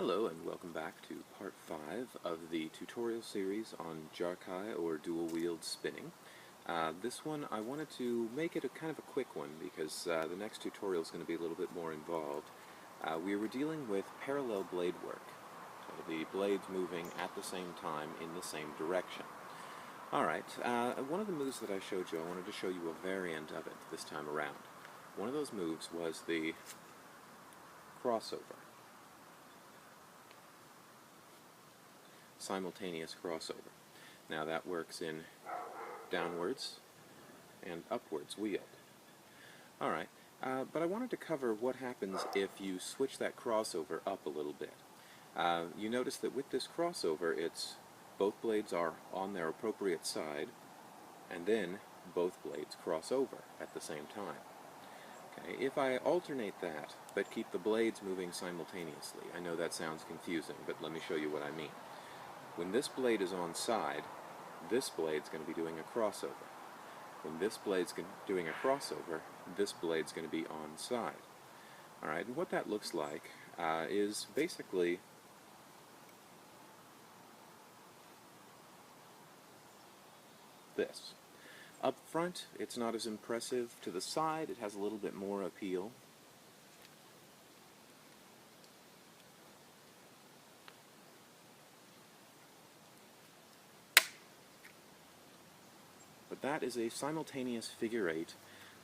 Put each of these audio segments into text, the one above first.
Hello and welcome back to part 5 of the tutorial series on Jarkai or dual-wield spinning. This one I wanted to make it a kind of a quick one because the next tutorial is going to be a little bit more involved. We were dealing with parallel blade work, so the blades moving at the same time in the same direction. Alright, one of the moves that I showed you, I wanted to show you a variant of it this time around. One of those moves was the crossover. Simultaneous crossover. Now that works in downwards and upwards wheel. Alright, but I wanted to cover what happens if you switch that crossover up a little bit. You notice that with this crossover, both blades are on their appropriate side, and then both blades cross over at the same time. Okay, if I alternate that, but keep the blades moving simultaneously, I know that sounds confusing, but let me show you what I mean. When this blade is on side, this blade's going to be doing a crossover. When this blade's doing a crossover, this blade's going to be on side. Alright, and what that looks like is basically this. Up front, it's not as impressive. To the side, it has a little bit more appeal. But that is a simultaneous figure eight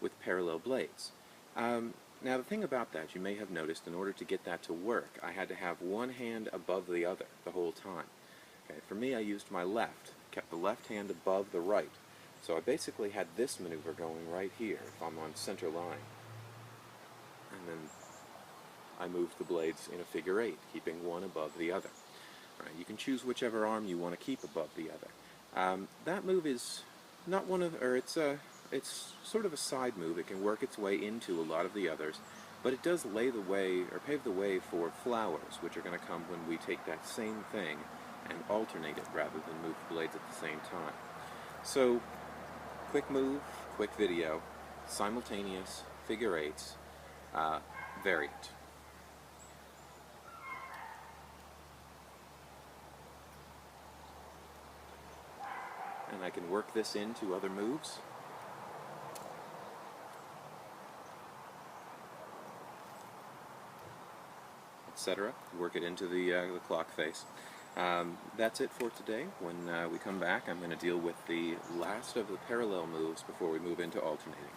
with parallel blades. Now the thing about that, you may have noticed, in order to get that to work, I had to have one hand above the other the whole time. Okay, for me, I used my left, kept the left hand above the right. So I basically had this maneuver going right here if I'm on center line. And then I moved the blades in a figure eight, keeping one above the other. All right, you can choose whichever arm you want to keep above the other. That move is not one of, or it's sort of a side move. It can work its way into a lot of the others, but it does lay the way, or pave the way for flowers, which are going to come when we take that same thing and alternate it rather than move the blades at the same time. So, quick move, quick video, simultaneous, figure eights, variant. And I can work this into other moves. Etc. Work it into the clock face. That's it for today. When we come back, I'm going to deal with the last of the parallel moves before we move into alternating.